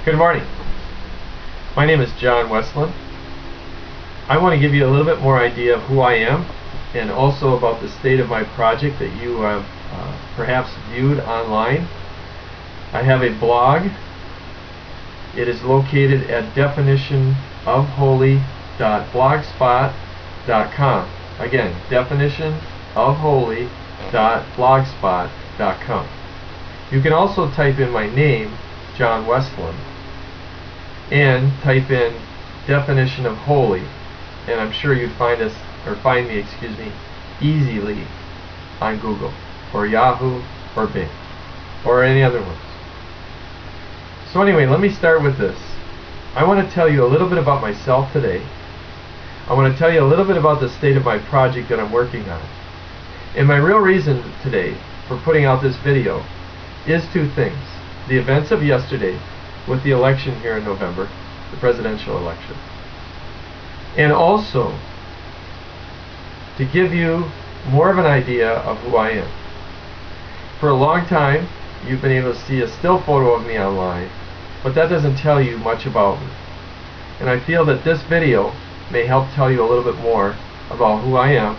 Good morning. My name is John Westland. I want to give you a little bit more idea of who I am and also about the state of my project that you have perhaps viewed online. I have a blog. It is located at definitionofholy.blogspot.com. Again, definitionofholy.blogspot.com. You can also type in my name, John Westland, and type in definition of holy, and I'm sure you'd find me easily on Google or Yahoo or Bing or any other ones. So anyway, let me start with this. I want to tell you a little bit about myself today. I want to tell you a little bit about the state of my project that I'm working on. And my real reason today for putting out this video is two things: the events of yesterday with the election here in November, the presidential election, and also to give you more of an idea of who I am. For a long time you've been able to see a still photo of me online, but that doesn't tell you much about me. And I feel that this video may help tell you a little bit more about who I am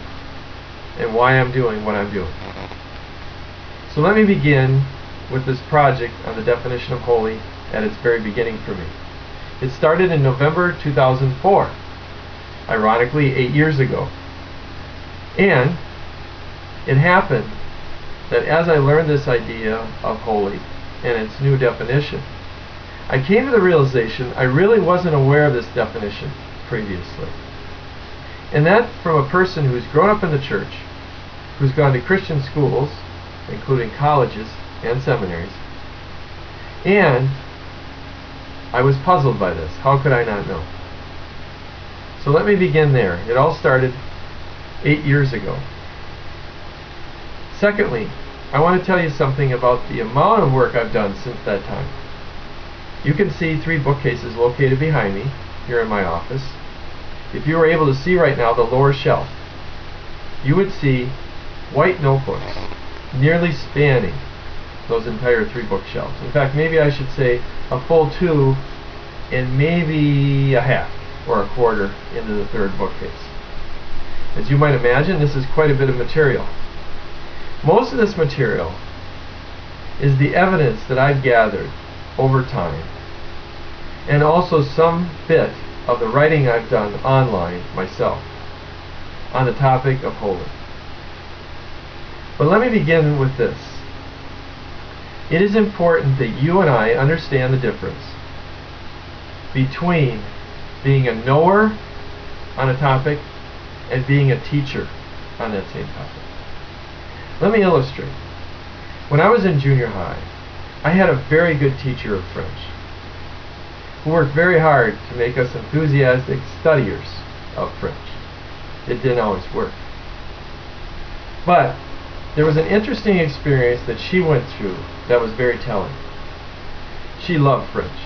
and why I'm doing what I'm doing. So let me begin with this project on the definition of holy at its very beginning for me. It started in November 2004, ironically 8 years ago. And it happened that as I learned this idea of holy and its new definition, I came to the realization I really wasn't aware of this definition previously. And that from a person who's grown up in the church, who's gone to Christian schools, including colleges and seminaries, and I was puzzled by this. How could I not know? So let me begin there. It all started 8 years ago. Secondly, I want to tell you something about the amount of work I've done since that time. You can see 3 bookcases located behind me here in my office. If you were able to see right now the lower shelf, you would see white notebooks nearly spanning those entire 3 bookshelves. In fact, maybe I should say a full 2 and maybe a half or a quarter into the 3rd bookcase. As you might imagine, this is quite a bit of material. Most of this material is the evidence that I've gathered over time, and also some bit of the writing I've done online myself on the topic of holy. But let me begin with this. It is important that you and I understand the difference between being a knower on a topic and being a teacher on that same topic. Let me illustrate. When I was in junior high, I had a very good teacher of French who worked very hard to make us enthusiastic studiers of French. It didn't always work. But there was an interesting experience that she went through that was very telling. She loved French.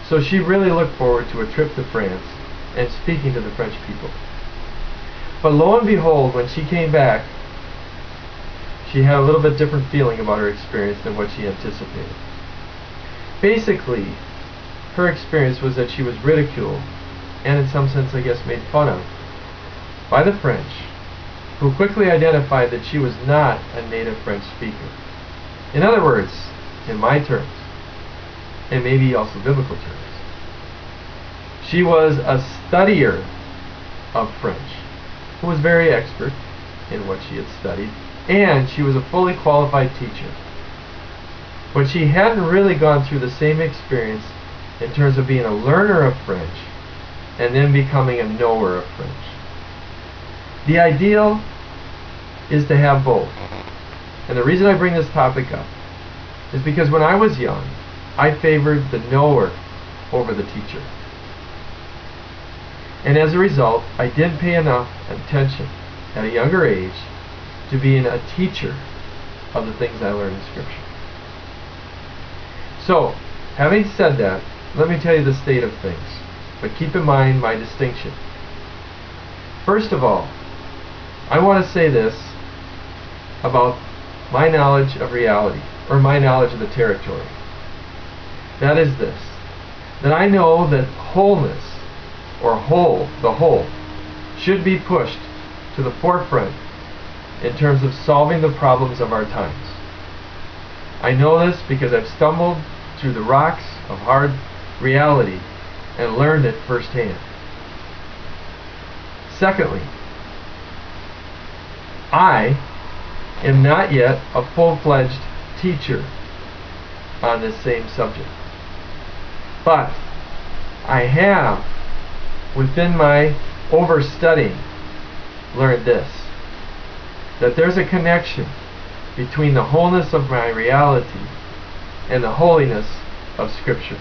So she really looked forward to a trip to France and speaking to the French people. But lo and behold, when she came back, she had a little bit different feeling about her experience than what she anticipated. Basically, her experience was that she was ridiculed, and in some sense I guess made fun of, by the French, who quickly identified that she was not a native French speaker. In other words, in my terms, and maybe also biblical terms, she was a studier of French, who was very expert in what she had studied, and she was a fully qualified teacher. But she hadn't really gone through the same experience in terms of being a learner of French and then becoming a knower of French. The ideal is to have both. And the reason I bring this topic up is because when I was young, I favored the knower over the teacher. And as a result, I didn't pay enough attention at a younger age to being a teacher of the things I learned in Scripture. So, having said that, let me tell you the state of things. But keep in mind my distinction. First of all, I want to say this about my knowledge of reality, or my knowledge of the territory. That is this, that I know that wholeness, or the whole, should be pushed to the forefront in terms of solving the problems of our times. I know this because I've stumbled through the rocks of hard reality and learned it firsthand. Secondly, I am not yet a full-fledged teacher on this same subject. But I have, within my overstudying, learned this, that there's a connection between the wholeness of my reality and the holiness of Scripture.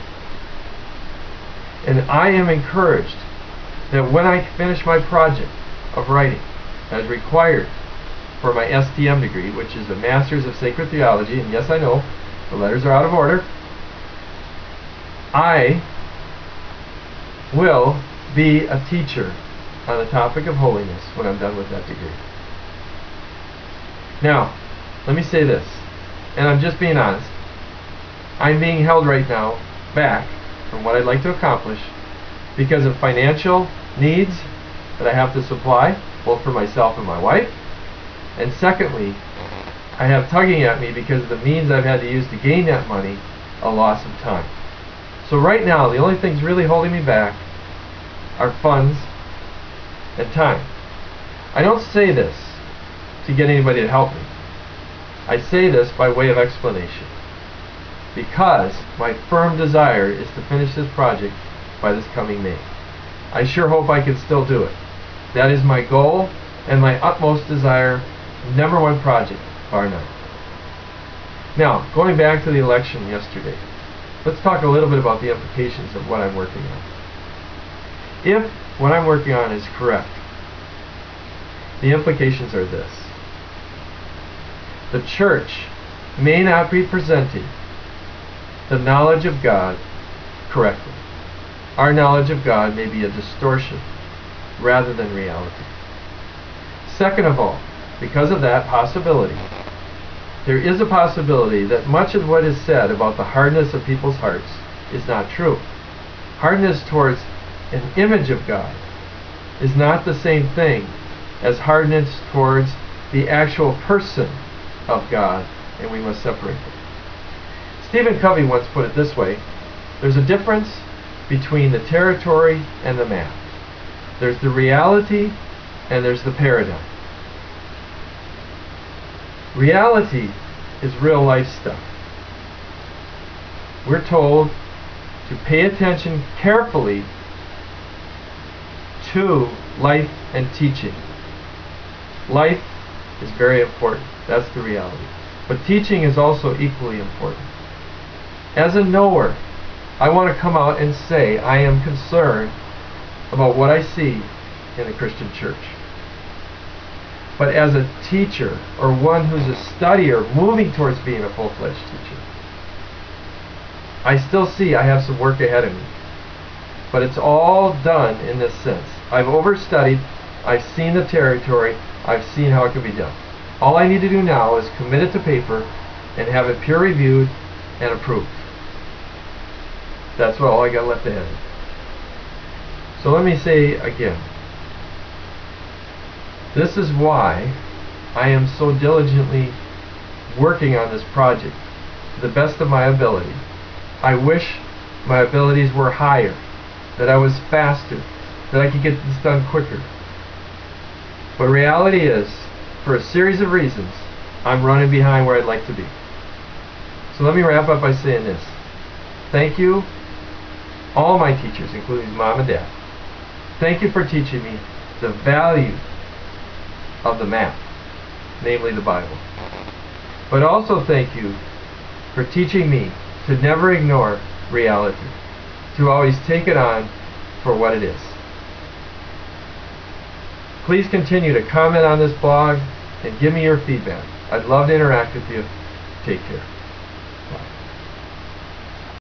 And I am encouraged that when I finish my project of writing, as required for my STM degree, which is a Master's of Sacred Theology, and yes, I know, the letters are out of order, I will be a teacher on the topic of holiness when I'm done with that degree. Now, let me say this, and I'm just being honest. I'm being held right now back from what I'd like to accomplish because of financial needs that I have to supply, both for myself and my wife. And secondly, I have tugging at me because of the means I've had to use to gain that money, a loss of time. So right now, the only things really holding me back are funds and time. I don't say this to get anybody to help me. I say this by way of explanation, because my firm desire is to finish this project by this coming May. I sure hope I can still do it. That is my goal and my utmost desire, #1 project, bar none. Now, going back to the election yesterday, let's talk a little bit about the implications of what I'm working on. If what I'm working on is correct, the implications are this. The church may not be presenting the knowledge of God correctly. Our knowledge of God may be a distortion rather than reality. Second of all, because of that possibility, there is a possibility that much of what is said about the hardness of people's hearts is not true. Hardness towards an image of God is not the same thing as hardness towards the actual person of God, and we must separate them. Stephen Covey once put it this way: there's a difference between the territory and the map. There's the reality and there's the paradigm. Reality is real life stuff. We're told to pay attention carefully to life and teaching. Life is very important. That's the reality. But teaching is also equally important. As a knower, I want to come out and say I am concerned about what I see in the Christian church. But as a teacher, or one who's a studier moving towards being a full-fledged teacher, I still see I have some work ahead of me. But it's all done in this sense. I've overstudied, I've seen the territory, I've seen how it can be done. All I need to do now is commit it to paper and have it peer-reviewed and approved. That's all I got left ahead. So let me say again, this is why I am so diligently working on this project to the best of my ability. I wish my abilities were higher, that I was faster, that I could get this done quicker. But reality is, for a series of reasons, I'm running behind where I'd like to be. So let me wrap up by saying this. Thank you, all my teachers, including Mom and Dad. Thank you for teaching me the value of the map, namely the Bible. But also thank you for teaching me to never ignore reality, to always take it on for what it is. Please continue to comment on this blog and give me your feedback. I'd love to interact with you. Take care.